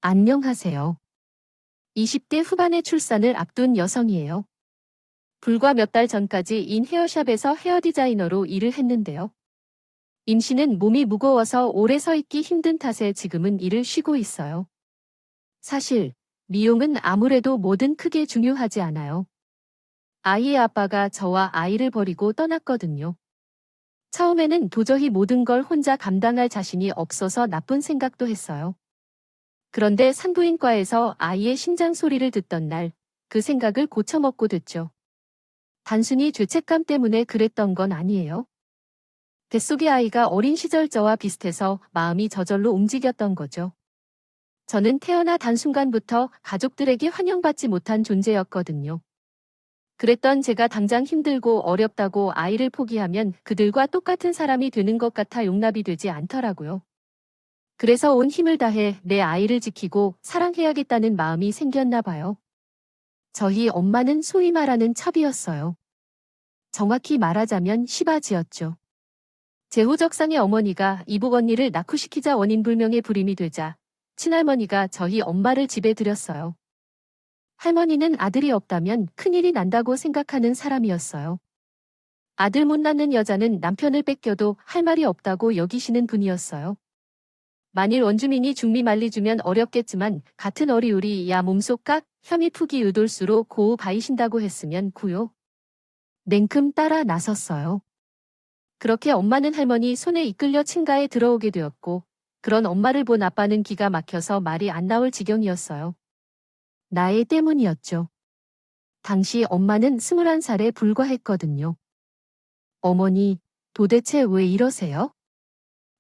안녕하세요. 20대 후반의 출산을 앞둔 여성이에요. 불과 몇 달 전까지 인 헤어샵에서 헤어 디자이너로 일을 했는데요. 임신은 몸이 무거워서 오래 서 있기 힘든 탓에 지금은 일을 쉬고 있어요. 사실, 미용은 아무래도 뭐든 크게 중요하지 않아요. 아이의 아빠가 저와 아이를 버리고 떠났거든요. 처음에는 도저히 모든 걸 혼자 감당할 자신이 없어서 나쁜 생각도 했어요. 그런데 산부인과에서 아이의 심장 소리를 듣던 날, 그 생각을 고쳐먹고 됐죠. 단순히 죄책감 때문에 그랬던 건 아니에요. 뱃속의 아이가 어린 시절 저와 비슷해서 마음이 저절로 움직였던 거죠. 저는 태어나 단 순간부터 가족들에게 환영받지 못한 존재였거든요. 그랬던 제가 당장 힘들고 어렵다고 아이를 포기하면 그들과 똑같은 사람이 되는 것 같아 용납이 되지 않더라고요. 그래서 온 힘을 다해 내 아이를 지키고 사랑해야겠다는 마음이 생겼나 봐요. 저희 엄마는 소위 말하는 첩이었어요. 정확히 말하자면 시바지였죠. 제후적상의 어머니가 이복 언니를 낙후시키자 원인불명의 불임이 되자 친할머니가 저희 엄마를 집에 들였어요. 할머니는 아들이 없다면 큰일이 난다고 생각하는 사람이었어요. 아들 못 낳는 여자는 남편을 뺏겨도 할 말이 없다고 여기시는 분이었어요. 만일 원주민이 중미 말리주면 어렵겠지만 같은 어리우리 야 몸속 깍 혐의 푸기 의돌수로 고우 바이신다고 했으면 구요. 냉큼 따라 나섰어요. 그렇게 엄마는 할머니 손에 이끌려 친가에 들어오게 되었고 그런 엄마를 본 아빠는 기가 막혀서 말이 안 나올 지경이었어요. 나의 때문이었죠. 당시 엄마는 21살에 불과했거든요. 어머니, 도대체 왜 이러세요?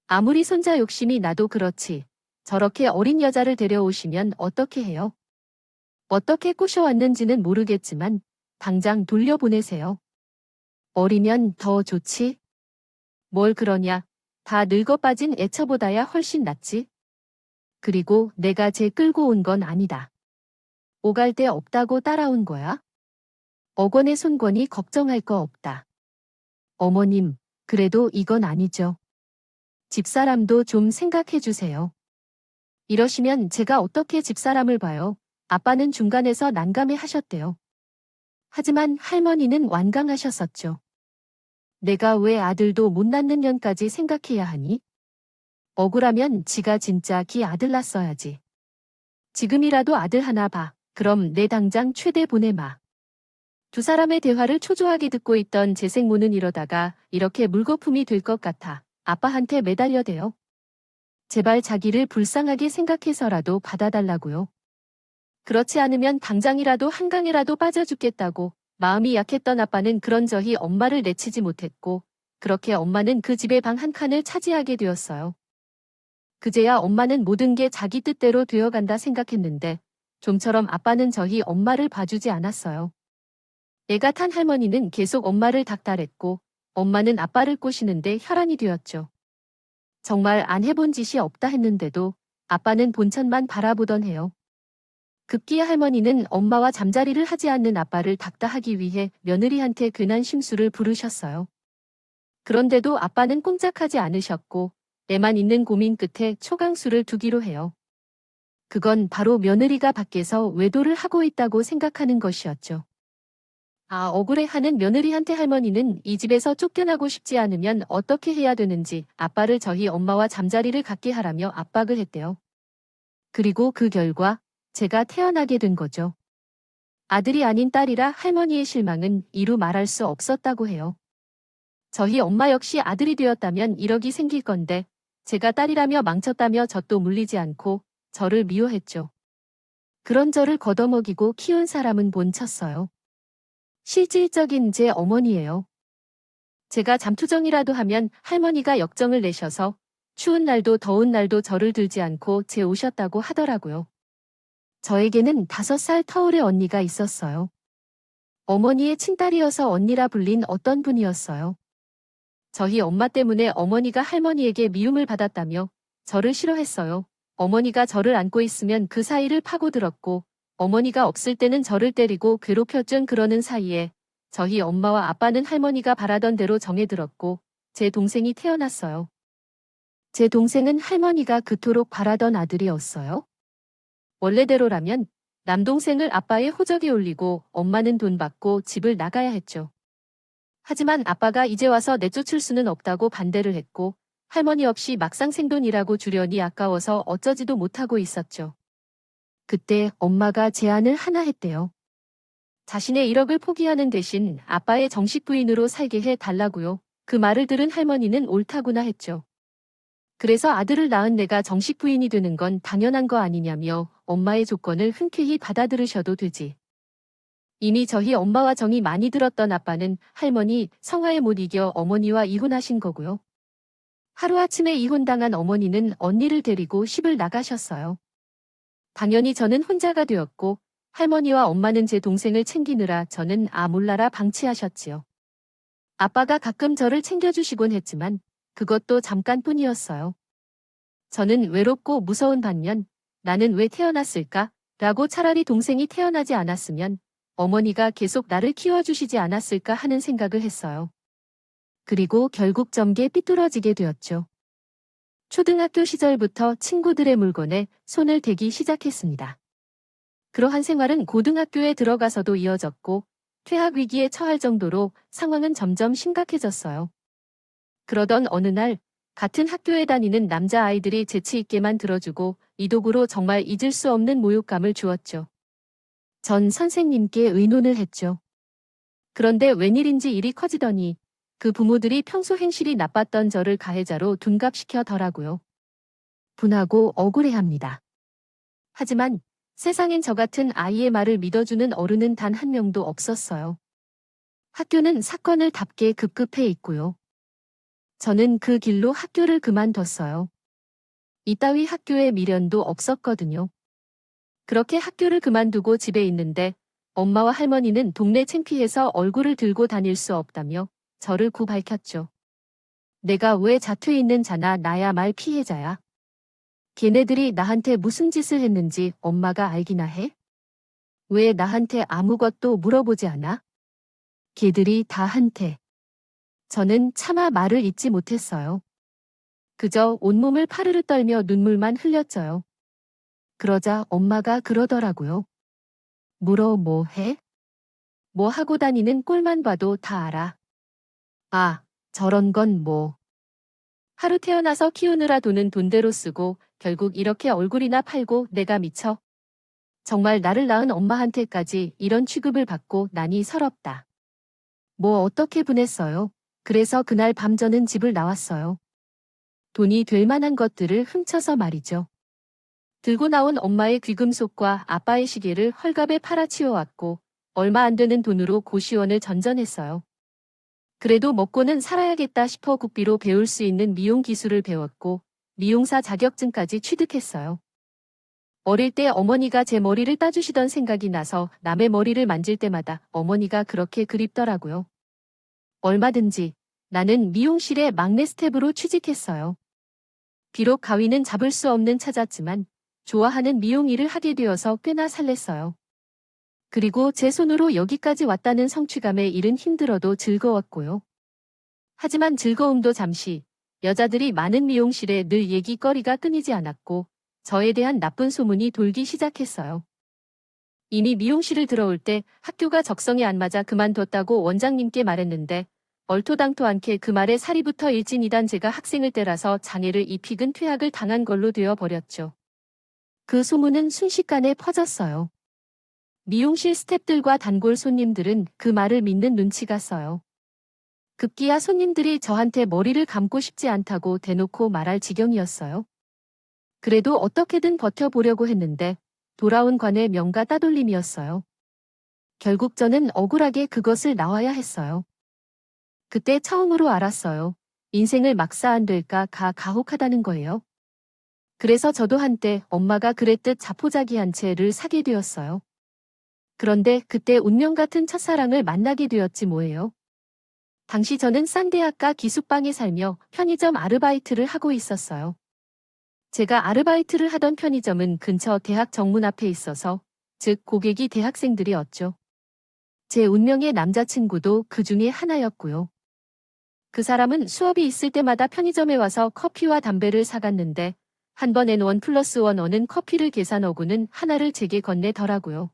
아무리 손자 욕심이 나도 그렇지. 저렇게 어린 여자를 데려오시면 어떻게 해요? 어떻게 꼬셔왔는지는 모르겠지만 당장 돌려보내세요. 어리면 더 좋지? 뭘 그러냐? 다 늙어 빠진 애처보다야 훨씬 낫지? 그리고 내가 쟤 끌고 온 건 아니다. 오갈 데 없다고 따라온 거야? 억원의 손권이 걱정할 거 없다. 어머님, 그래도 이건 아니죠. 집사람도 좀 생각해 주세요. 이러시면 제가 어떻게 집사람을 봐요? 아빠는 중간에서 난감해 하셨대요. 하지만 할머니는 완강하셨었죠. 내가 왜 아들도 못 낳는 년까지 생각해야 하니? 억울하면 지가 진짜 기 아들 낳았어야지. 지금이라도 아들 하나 봐. 그럼 내 당장 최대 보내마. 두 사람의 대화를 초조하게 듣고 있던 제 생모는 이러다가 이렇게 물거품이 될 것 같아 아빠한테 매달려대요. 제발 자기를 불쌍하게 생각해서라도 받아달라고요. 그렇지 않으면 당장이라도 한강에라도 빠져 죽겠다고 마음이 약했던 아빠는 그런저히 엄마를 내치지 못했고 그렇게 엄마는 그 집의 방 한 칸을 차지하게 되었어요. 그제야 엄마는 모든 게 자기 뜻대로 되어간다 생각했는데 좀처럼 아빠는 저희 엄마를 봐주지 않았어요. 애가 탄 할머니는 계속 엄마를 닥달했고 엄마는 아빠를 꼬시는데 혈안이 되었죠. 정말 안 해본 짓이 없다 했는데도 아빠는 본천만 바라보던 해요. 급기야 할머니는 엄마와 잠자리를 하지 않는 아빠를 닥다하기 위해 며느리한테 괜한 심수를 부르셨어요. 그런데도 아빠는 꼼짝하지 않으셨고 애만 있는 고민 끝에 초강수를 두기로 해요. 그건 바로 며느리가 밖에서 외도를 하고 있다고 생각하는 것이었죠. 아, 억울해하는 며느리한테 할머니는 이 집에서 쫓겨나고 싶지 않으면 어떻게 해야 되는지 아빠를 저희 엄마와 잠자리를 갖게 하라며 압박을 했대요. 그리고 그 결과 제가 태어나게 된 거죠. 아들이 아닌 딸이라 할머니의 실망은 이루 말할 수 없었다고 해요. 저희 엄마 역시 아들이 되었다면 이력이 생길 건데 제가 딸이라며 망쳤다며 젖도 물리지 않고 저를 미워했죠. 그런 저를 걷어먹이고 키운 사람은 본쳤어요. 실질적인 제 어머니예요. 제가 잠투정이라도 하면 할머니가 역정을 내셔서 추운 날도 더운 날도 저를 들지 않고 재우셨다고 하더라고요. 저에게는 5살 터울의 언니가 있었어요. 어머니의 친딸이어서 언니라 불린 어떤 분이었어요. 저희 엄마 때문에 어머니가 할머니에게 미움을 받았다며 저를 싫어했어요. 어머니가 저를 안고 있으면 그 사이를 파고들었고 어머니가 없을 때는 저를 때리고 괴롭혔던 그러는 사이에 저희 엄마와 아빠는 할머니가 바라던 대로 정해들었고 제 동생이 태어났어요. 제 동생은 할머니가 그토록 바라던 아들이었어요. 원래대로라면 남동생을 아빠의 호적에 올리고 엄마는 돈 받고 집을 나가야 했죠. 하지만 아빠가 이제 와서 내쫓을 수는 없다고 반대를 했고 할머니 없이 막상 생돈이라고 주려니 아까워서 어쩌지도 못하고 있었죠. 그때 엄마가 제안을 하나 했대요. 자신의 1억을 포기하는 대신 아빠의 정식 부인으로 살게 해 달라고요. 그 말을 들은 할머니는 옳다구나 했죠. 그래서 아들을 낳은 내가 정식 부인이 되는 건 당연한 거 아니냐며 엄마의 조건을 흔쾌히 받아들으셔도 되지. 이미 저희 엄마와 정이 많이 들었던 아빠는 할머니 성화에 못 이겨 어머니와 이혼하신 거고요. 하루아침에 이혼당한 어머니는 언니를 데리고 시집을 나가셨어요. 당연히 저는 혼자가 되었고 할머니와 엄마는 제 동생을 챙기느라 저는 몰라라 방치하셨지요. 아빠가 가끔 저를 챙겨주시곤 했지만 그것도 잠깐뿐이었어요. 저는 외롭고 무서운 반면 나는 왜 태어났을까? 라고 차라리 동생이 태어나지 않았으면 어머니가 계속 나를 키워주시지 않았을까 하는 생각을 했어요. 그리고 결국 점게 삐뚤어지게 되었죠. 초등학교 시절부터 친구들의 물건에 손을 대기 시작했습니다. 그러한 생활은 고등학교에 들어가서도 이어졌고 퇴학 위기에 처할 정도로 상황은 점점 심각해졌어요. 그러던 어느 날 같은 학교에 다니는 남자아이들이 재치 있게만 들어주고 이 도구로 정말 잊을 수 없는 모욕감을 주었죠. 전 선생님께 의논을 했죠. 그런데 웬일인지 일이 커지더니 그 부모들이 평소 행실이 나빴던 저를 가해자로 둔갑시켜더라고요. 분하고 억울해합니다. 하지만 세상엔 저 같은 아이의 말을 믿어주는 어른은 단 한 명도 없었어요. 학교는 사건을 답게 급급해 있고요. 저는 그 길로 학교를 그만뒀어요. 이따위 학교에 미련도 없었거든요. 그렇게 학교를 그만두고 집에 있는데 엄마와 할머니는 동네 창피해서 얼굴을 들고 다닐 수 없다며 저를 구박했죠. 내가 왜 자투에 있는 자나 나야 말 피해자야. 걔네들이 나한테 무슨 짓을 했는지 엄마가 알기나 해? 왜 나한테 아무것도 물어보지 않아? 걔들이 다 한테. 저는 차마 말을 잇지 못했어요. 그저 온몸을 파르르 떨며 눈물만 흘렸어요. 그러자 엄마가 그러더라고요. 물어 뭐 해? 뭐 하고 다니는 꼴만 봐도 다 알아. 아, 저런 건 뭐. 하루 태어나서 키우느라 돈은 돈대로 쓰고 결국 이렇게 얼굴이나 팔고 내가 미쳐. 정말 나를 낳은 엄마한테까지 이런 취급을 받고 나니 서럽다. 뭐 어떻게 보냈어요? 그래서 그날 밤 저는 집을 나왔어요. 돈이 될 만한 것들을 훔쳐서 말이죠. 들고 나온 엄마의 귀금속과 아빠의 시계를 헐값에 팔아치워왔고 얼마 안 되는 돈으로 고시원을 전전했어요. 그래도 먹고는 살아야겠다 싶어 국비로 배울 수 있는 미용 기술을 배웠고 미용사 자격증까지 취득했어요. 어릴 때 어머니가 제 머리를 따주시던 생각이 나서 남의 머리를 만질 때마다 어머니가 그렇게 그립더라고요. 얼마든지 나는 미용실의 막내 스텝으로 취직했어요. 비록 가위는 잡을 수 없는 차졌지만 좋아하는 미용 일을 하게 되어서 꽤나 설렜어요. 그리고 제 손으로 여기까지 왔다는 성취감에 일은 힘들어도 즐거웠고요. 하지만 즐거움도 잠시, 여자들이 많은 미용실에 늘 얘기거리가 끊이지 않았고 저에 대한 나쁜 소문이 돌기 시작했어요. 이미 미용실을 들어올 때 학교가 적성에 안 맞아 그만뒀다고 원장님께 말했는데 얼토당토 않게 그 말에 사리부터 일진이단 제가 학생을 때라서 장애를 입히근 퇴학을 당한 걸로 되어버렸죠. 그 소문은 순식간에 퍼졌어요. 미용실 스태프들과 단골 손님들은 그 말을 믿는 눈치가 써요. 급기야 손님들이 저한테 머리를 감고 싶지 않다고 대놓고 말할 지경이었어요. 그래도 어떻게든 버텨보려고 했는데 돌아온 관의 명가 따돌림이었어요. 결국 저는 억울하게 그것을 나와야 했어요. 그때 처음으로 알았어요. 인생을 막사 안 될까 가혹하다는 거예요. 그래서 저도 한때 엄마가 그랬듯 자포자기한 채를 사게 되었어요. 그런데 그때 운명 같은 첫사랑을 만나게 되었지 뭐예요. 당시 저는 싼 대학가 기숙방에 살며 편의점 아르바이트를 하고 있었어요. 제가 아르바이트를 하던 편의점은 근처 대학 정문 앞에 있어서, 즉 고객이 대학생들이었죠. 제 운명의 남자친구도 그 중에 하나였고요. 그 사람은 수업이 있을 때마다 편의점에 와서 커피와 담배를 사갔는데 한 번엔 1+1 커피를 계산하고는 하나를 제게 건네더라고요.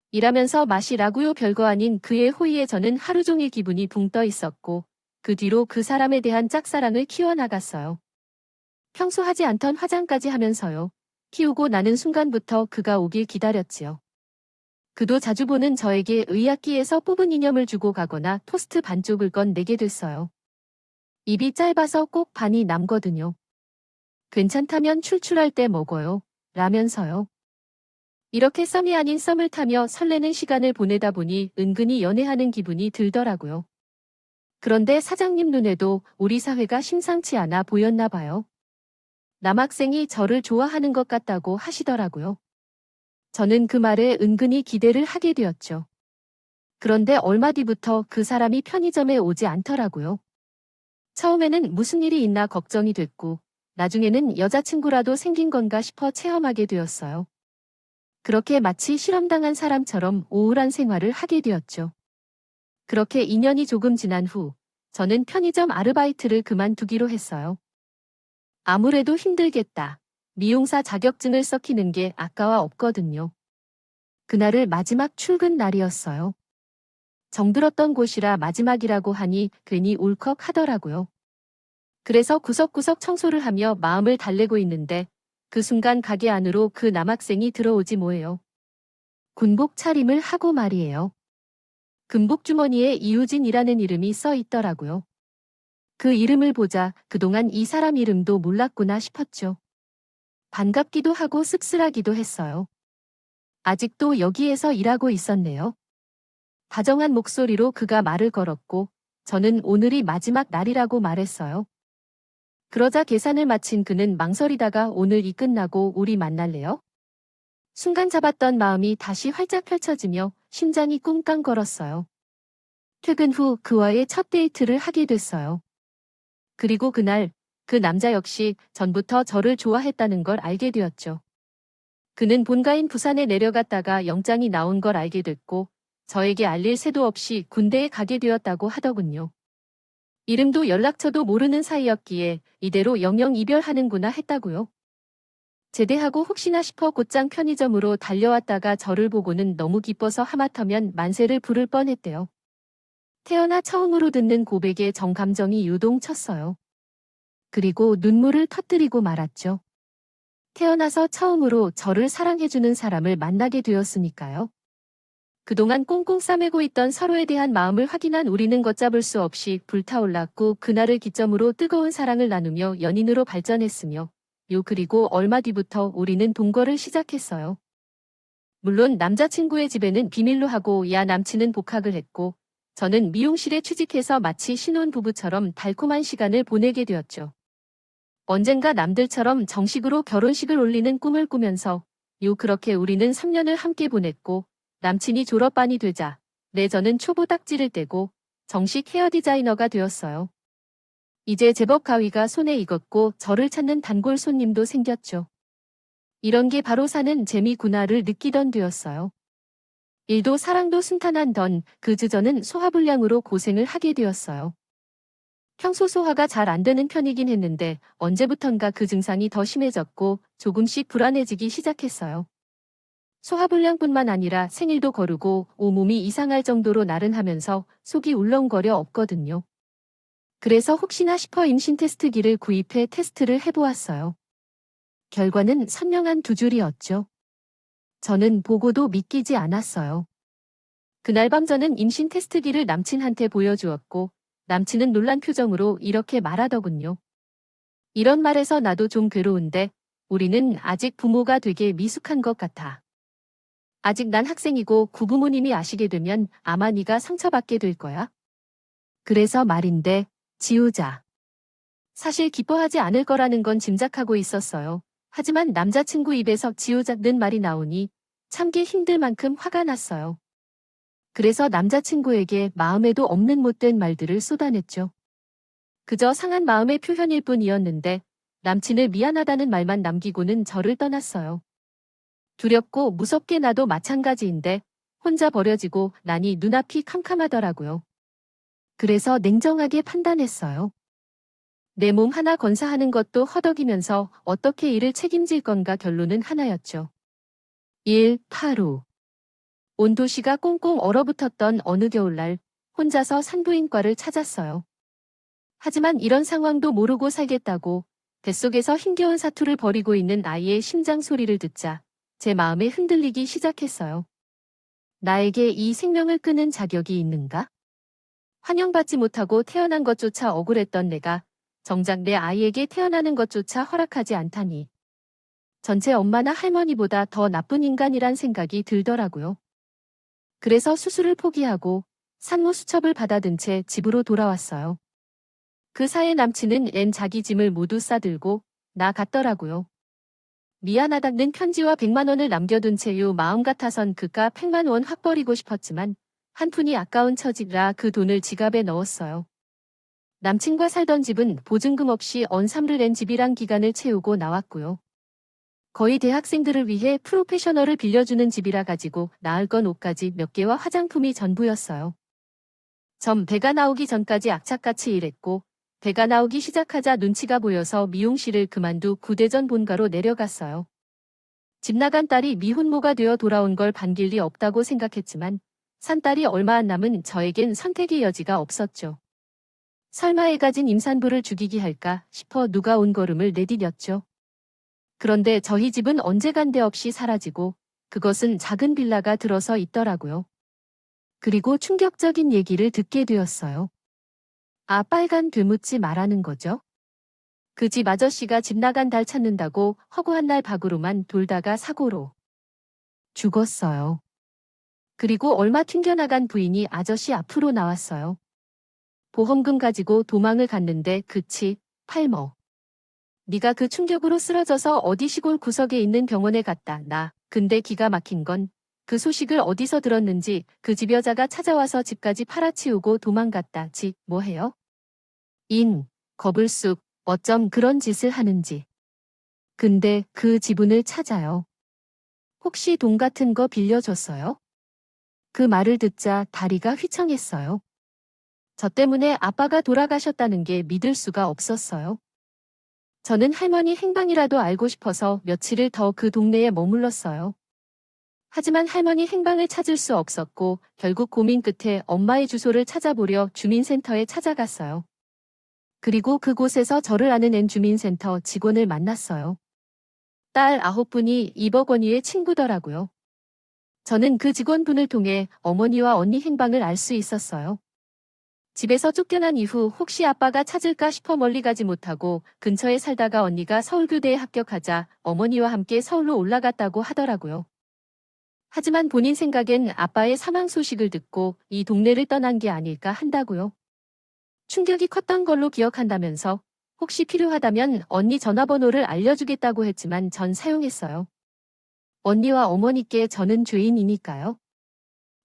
일하면서 마시라고요 별거 아닌 그의 호의에 저는 하루 종일 기분이 붕 떠 있었고 그 뒤로 그 사람에 대한 짝사랑을 키워나갔어요. 평소 하지 않던 화장까지 하면서요. 키우고 나는 순간부터 그가 오길 기다렸지요. 그도 자주 보는 저에게 의학기에서 뽑은 이념을 주고 가거나 토스트 반쪽을 건네게 됐어요. 입이 짧아서 꼭 반이 남거든요. 괜찮다면 출출할 때 먹어요. 라면서요. 이렇게 썸이 아닌 썸을 타며 설레는 시간을 보내다 보니 은근히 연애하는 기분이 들더라고요. 그런데 사장님 눈에도 우리 사회가 심상치 않아 보였나 봐요. 남학생이 저를 좋아하는 것 같다고 하시더라고요. 저는 그 말에 은근히 기대를 하게 되었죠. 그런데 얼마 뒤부터 그 사람이 편의점에 오지 않더라고요. 처음에는 무슨 일이 있나 걱정이 됐고, 나중에는 여자친구라도 생긴 건가 싶어 체험하게 되었어요. 그렇게 마치 실험당한 사람처럼 우울한 생활을 하게 되었죠. 그렇게 2년이 조금 지난 후, 저는 편의점 아르바이트를 그만두기로 했어요. 아무래도 힘들겠다. 미용사 자격증을 썩히는 게 아까워 없거든요. 그날을 마지막 출근 날이었어요. 정들었던 곳이라 마지막이라고 하니 괜히 울컥 하더라고요. 그래서 구석구석 청소를 하며 마음을 달래고 있는데 그 순간 가게 안으로 그 남학생이 들어오지 뭐예요. 군복 차림을 하고 말이에요. 금복 주머니에 이유진이라는 이름이 써 있더라고요. 그 이름을 보자 그동안 이 사람 이름도 몰랐구나 싶었죠. 반갑기도 하고 씁쓸하기도 했어요. 아직도 여기에서 일하고 있었네요. 다정한 목소리로 그가 말을 걸었고 저는 오늘이 마지막 날이라고 말했어요. 그러자 계산을 마친 그는 망설이다가 오늘이 끝나고 우리 만날래요? 순간 잡았던 마음이 다시 활짝 펼쳐지며 심장이 꿍깡거렸어요. 퇴근 후 그와의 첫 데이트를 하게 됐어요. 그리고 그날 그 남자 역시 전부터 저를 좋아했다는 걸 알게 되었죠. 그는 본가인 부산에 내려갔다가 영장이 나온 걸 알게 됐고 저에게 알릴 새도 없이 군대에 가게 되었다고 하더군요. 이름도 연락처도 모르는 사이였기에 이대로 영영 이별하는구나 했다고요. 제대하고 혹시나 싶어 곧장 편의점으로 달려왔다가 저를 보고는 너무 기뻐서 하마터면 만세를 부를 뻔했대요. 태어나 처음으로 듣는 고백에 정감정이 요동쳤어요. 그리고 눈물을 터뜨리고 말았죠. 태어나서 처음으로 저를 사랑해주는 사람을 만나게 되었으니까요. 그동안 꽁꽁 싸매고 있던 서로에 대한 마음을 확인한 우리는 걷잡을 수 없이 불타올랐고 그날을 기점으로 뜨거운 사랑을 나누며 연인으로 발전했으며 그리고 얼마 뒤부터 우리는 동거를 시작했어요. 물론 남자친구의 집에는 비밀로 하고 남친은 복학을 했고 저는 미용실에 취직해서 마치 신혼부부처럼 달콤한 시간을 보내게 되었죠. 언젠가 남들처럼 정식으로 결혼식을 올리는 꿈을 꾸면서 그렇게 우리는 3년을 함께 보냈고 남친이 졸업반이 되자 저는 초보 딱지를 떼고 정식 헤어 디자이너가 되었어요. 이제 제법 가위가 손에 익었고 저를 찾는 단골 손님도 생겼죠. 이런 게 바로 사는 재미구나를 느끼던 되었어요. 일도 사랑도 순탄한 그즈 저는 소화불량으로 고생을 하게 되었어요. 평소 소화가 잘 안 되는 편이긴 했는데 언제부턴가 그 증상이 더 심해졌고 조금씩 불안해지기 시작했어요. 소화불량뿐만 아니라 생일도 거르고 온몸이 이상할 정도로 나른하면서 속이 울렁거려 없거든요. 그래서 혹시나 싶어 임신 테스트기를 구입해 테스트를 해보았어요. 결과는 선명한 두 줄이었죠. 저는 보고도 믿기지 않았어요. 그날 밤 저는 임신 테스트기를 남친한테 보여주었고 남친은 놀란 표정으로 이렇게 말하더군요. 이런 말에서 나도 좀 괴로운데 우리는 아직 부모가 되게 미숙한 것 같아. 아직 난 학생이고 구부모님이 아시게 되면 아마 네가 상처받게 될 거야. 그래서 말인데 지우자. 사실 기뻐하지 않을 거라는 건 짐작하고 있었어요. 하지만 남자친구 입에서 지우자는 말이 나오니 참기 힘들 만큼 화가 났어요. 그래서 남자친구에게 마음에도 없는 못된 말들을 쏟아냈죠. 그저 상한 마음의 표현일 뿐이었는데 남친을 미안하다는 말만 남기고는 저를 떠났어요. 두렵고 무섭게 나도 마찬가지인데 혼자 버려지고 나니 눈앞이 캄캄하더라고요. 그래서 냉정하게 판단했어요. 내 몸 하나 건사하는 것도 허덕이면서 어떻게 이를 책임질 건가 결론은 하나였죠. 1. 8호. 온 도시가 꽁꽁 얼어붙었던 어느 겨울날 혼자서 산부인과를 찾았어요. 하지만 이런 상황도 모르고 살겠다고 뱃속에서 힘겨운 사투를 벌이고 있는 아이의 심장 소리를 듣자 제 마음이 흔들리기 시작했어요. 나에게 이 생명을 끄는 자격이 있는가? 환영받지 못하고 태어난 것조차 억울했던 내가 정작 내 아이에게 태어나는 것조차 허락하지 않다니. 전체 엄마나 할머니보다 더 나쁜 인간이란 생각이 들더라고요. 그래서 수술을 포기하고 산모 수첩을 받아든 채 집으로 돌아왔어요. 그 사이 남친은 앤 자기 짐을 모두 싸들고 나갔더라고요. 미안하다는 편지와 100만 원을 남겨둔 채유 마음 같아선 그깟 100만 원 확 버리고 싶었지만 한 푼이 아까운 처지라 그 돈을 지갑에 넣었어요. 남친과 살던 집은 보증금 없이 언삼를 낸 집이랑 기간을 채우고 나왔고요. 거의 대학생들을 위해 프로페셔널을 빌려주는 집이라 가지고 나을 건 옷가지 몇 개와 화장품이 전부였어요. 배가 나오기 전까지 악착같이 일했고 배가 나오기 시작하자 눈치가 보여서 미용실을 그만두 구대전 본가로 내려갔어요. 집 나간 딸이 미혼모가 되어 돌아온 걸 반길 리 없다고 생각했지만 산딸이 얼마 안 남은 저에겐 선택의 여지가 없었죠. 설마 애 가진 임산부를 죽이기 할까 싶어 누가 온 걸음을 내디뎠죠. 그런데 저희 집은 언제간데없이 사라지고 그것은 작은 빌라가 들어서 있더라고요. 그리고 충격적인 얘기를 듣게 되었어요. 아, 빨간 되묻지 말라는 거죠? 그 집 아저씨가 집 나간 달 찾는다고 허구한 날 밖으로만 돌다가 사고로 죽었어요. 그리고 얼마 튕겨나간 부인이 아저씨 앞으로 나왔어요. 보험금 가지고 도망을 갔는데 그치, 팔머. 네가 그 충격으로 쓰러져서 어디 시골 구석에 있는 병원에 갔다, 나. 근데 기가 막힌 건 그 소식을 어디서 들었는지 그 집 여자가 찾아와서 집까지 팔아치우고 도망갔다. 지, 뭐해요? 겁을 쑥, 어쩜 그런 짓을 하는지. 근데 그 지분을 찾아요. 혹시 돈 같은 거 빌려줬어요? 그 말을 듣자 다리가 휘청했어요. 저 때문에 아빠가 돌아가셨다는 게 믿을 수가 없었어요. 저는 할머니 행방이라도 알고 싶어서 며칠을 더 그 동네에 머물렀어요. 하지만 할머니 행방을 찾을 수 없었고 결국 고민 끝에 엄마의 주소를 찾아보려 주민센터에 찾아갔어요. 그리고 그곳에서 저를 아는 앤 주민센터 직원을 만났어요. 딸 9분이 2억 원위의 친구더라고요. 저는 그 직원분을 통해 어머니와 언니 행방을 알 수 있었어요. 집에서 쫓겨난 이후 혹시 아빠가 찾을까 싶어 멀리 가지 못하고 근처에 살다가 언니가 서울교대에 합격하자 어머니와 함께 서울로 올라갔다고 하더라고요. 하지만 본인 생각엔 아빠의 사망 소식을 듣고 이 동네를 떠난 게 아닐까 한다고요. 충격이 컸던 걸로 기억한다면서 혹시 필요하다면 언니 전화번호를 알려주겠다고 했지만 전 사용했어요. 언니와 어머니께 저는 죄인이니까요.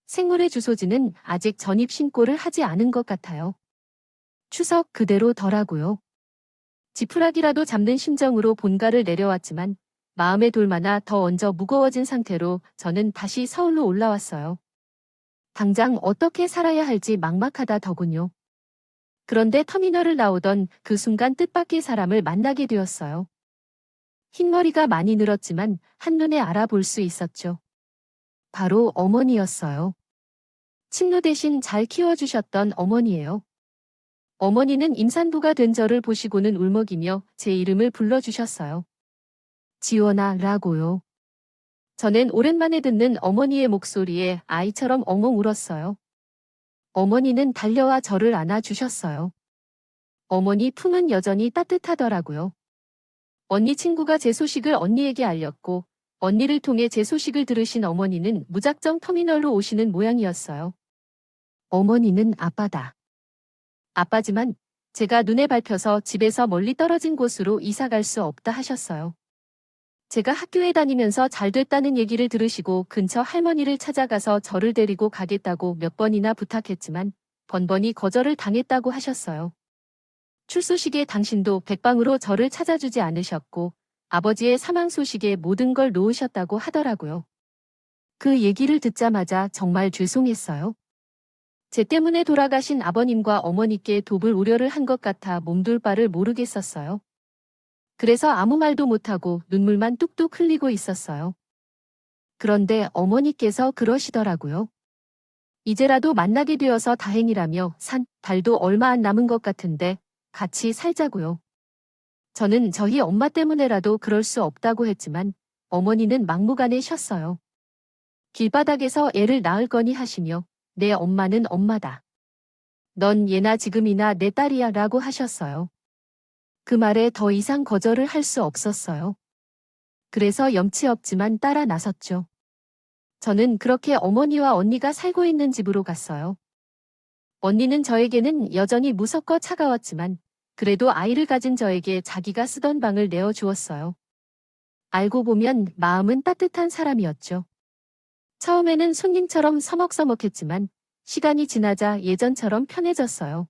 생물의 주소지는 아직 전입 신고를 하지 않은 것 같아요. 추석 그대로더라고요. 지푸라기라도 잡는 심정으로 본가를 내려왔지만 마음의 돌마나 더 얹어 무거워진 상태로 저는 다시 서울로 올라왔어요. 당장 어떻게 살아야 할지 막막하다 더군요. 그런데 터미널을 나오던 그 순간 뜻밖의 사람을 만나게 되었어요. 흰머리가 많이 늘었지만 한눈에 알아볼 수 있었죠. 바로 어머니였어요. 친누 대신 잘 키워주셨던 어머니예요. 어머니는 임산부가 된 저를 보시고는 울먹이며 제 이름을 불러주셨어요. 지원아 라고요. 저는 오랜만에 듣는 어머니의 목소리에 아이처럼 엉엉 울었어요. 어머니는 달려와 저를 안아주셨어요. 어머니 품은 여전히 따뜻하더라고요. 언니 친구가 제 소식을 언니에게 알렸고 언니를 통해 제 소식을 들으신 어머니는 무작정 터미널로 오시는 모양이었어요. 어머니는 아빠다. 아빠지만 제가 눈에 밟혀서 집에서 멀리 떨어진 곳으로 이사 갈 수 없다 하셨어요. 제가 학교에 다니면서 잘 됐다는 얘기를 들으시고 근처 할머니를 찾아가서 저를 데리고 가겠다고 몇 번이나 부탁했지만 번번이 거절을 당했다고 하셨어요. 출소식에 당신도 백방으로 저를 찾아주지 않으셨고 아버지의 사망 소식에 모든 걸 놓으셨다고 하더라고요. 그 얘기를 듣자마자 정말 죄송했어요. 제 때문에 돌아가신 아버님과 어머니께 돕을 우려를 한 것 같아 몸둘 바를 모르겠었어요. 그래서 아무 말도 못하고 눈물만 뚝뚝 흘리고 있었어요. 그런데 어머니께서 그러시더라고요. 이제라도 만나게 되어서 다행이라며 달도 얼마 안 남은 것 같은데 같이 살자고요. 저는 저희 엄마 때문에라도 그럴 수 없다고 했지만 어머니는 막무가내셨어요. 길바닥에서 애를 낳을 거니 하시며 내 엄마는 엄마다. 넌 예나 지금이나 내 딸이야 라고 하셨어요. 그 말에 더 이상 거절을 할 수 없었어요. 그래서 염치 없지만 따라 나섰죠. 저는 그렇게 어머니와 언니가 살고 있는 집으로 갔어요. 언니는 저에게는 여전히 무섭고 차가웠지만 그래도 아이를 가진 저에게 자기가 쓰던 방을 내어주었어요. 알고 보면 마음은 따뜻한 사람이었죠. 처음에는 손님처럼 서먹서먹했지만 시간이 지나자 예전처럼 편해졌어요.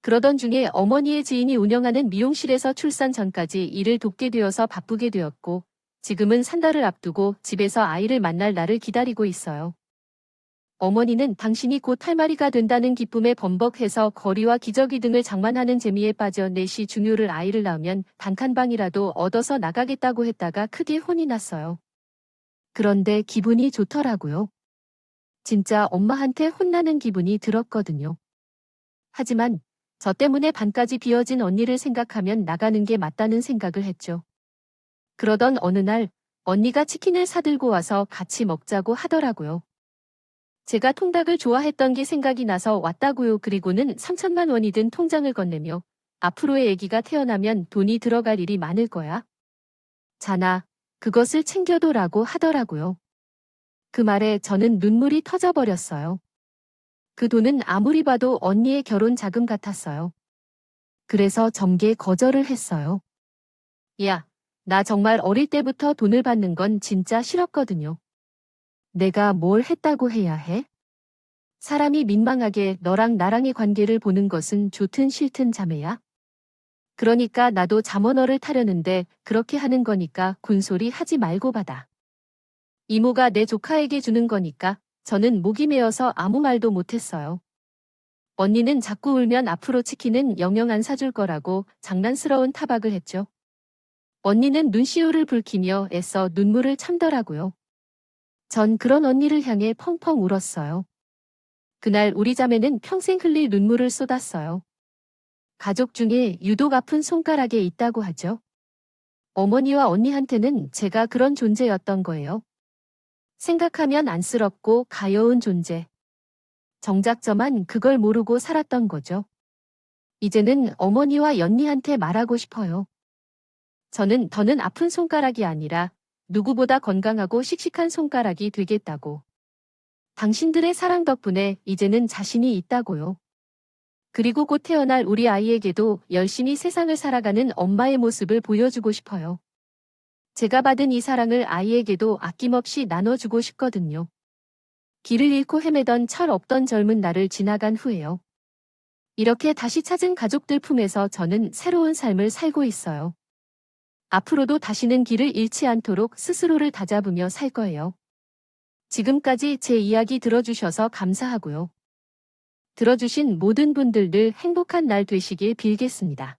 그러던 중에 어머니의 지인이 운영하는 미용실에서 출산 전까지 일을 돕게 되어서 바쁘게 되었고 지금은 산달을 앞두고 집에서 아이를 만날 날을 기다리고 있어요. 어머니는 당신이 곧 할머니가 된다는 기쁨에 범벅해서 거리와 기저귀 등을 장만하는 재미에 빠져 내시 중요를 아이를 낳으면 단칸방이라도 얻어서 나가겠다고 했다가 크게 혼이 났어요. 그런데 기분이 좋더라고요. 진짜 엄마한테 혼나는 기분이 들었거든요. 하지만 저 때문에 반까지 비어진 언니를 생각하면 나가는 게 맞다는 생각을 했죠. 그러던 어느 날 언니가 치킨을 사들고 와서 같이 먹자고 하더라고요. 제가 통닭을 좋아했던 게 생각이 나서 왔다고요. 그리고는 3천만 원이 든 통장을 건네며 앞으로의 아기가 태어나면 돈이 들어갈 일이 많을 거야. 자나, 그것을 챙겨둬라고 하더라고요. 그 말에 저는 눈물이 터져버렸어요. 그 돈은 아무리 봐도 언니의 결혼 자금 같았어요. 그래서 점게 거절을 했어요. 야, 나 정말 어릴 때부터 돈을 받는 건 진짜 싫었거든요. 내가 뭘 했다고 해야 해? 사람이 민망하게 너랑 나랑의 관계를 보는 것은 좋든 싫든 자매야. 그러니까 나도 잠언어를 타려는데 그렇게 하는 거니까 군소리 하지 말고 받아. 이모가 내 조카에게 주는 거니까 저는 목이 메어서 아무 말도 못했어요. 언니는 자꾸 울면 앞으로 치킨은 영영 안 사줄 거라고 장난스러운 타박을 했죠. 언니는 눈시울을 붉히며 애써 눈물을 참더라고요. 전 그런 언니를 향해 펑펑 울었어요. 그날 우리 자매는 평생 흘릴 눈물을 쏟았어요. 가족 중에 유독 아픈 손가락에 있다고 하죠. 어머니와 언니한테는 제가 그런 존재였던 거예요. 생각하면 안쓰럽고 가여운 존재. 정작 저만 그걸 모르고 살았던 거죠. 이제는 어머니와 연니한테 말하고 싶어요. 저는 더는 아픈 손가락이 아니라 누구보다 건강하고 씩씩한 손가락이 되겠다고. 당신들의 사랑 덕분에 이제는 자신이 있다고요. 그리고 곧 태어날 우리 아이에게도 열심히 세상을 살아가는 엄마의 모습을 보여주고 싶어요. 제가 받은 이 사랑을 아이에게도 아낌없이 나눠주고 싶거든요. 길을 잃고 헤매던 철 없던 젊은 날을 지나간 후에요. 이렇게 다시 찾은 가족들 품에서 저는 새로운 삶을 살고 있어요. 앞으로도 다시는 길을 잃지 않도록 스스로를 다잡으며 살 거예요. 지금까지 제 이야기 들어주셔서 감사하고요. 들어주신 모든 분들 늘 행복한 날 되시길 빌겠습니다.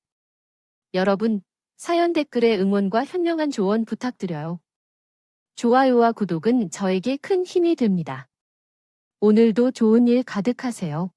여러분, 사연 댓글에 응원과 현명한 조언 부탁드려요. 좋아요와 구독은 저에게 큰 힘이 됩니다. 오늘도 좋은 일 가득하세요.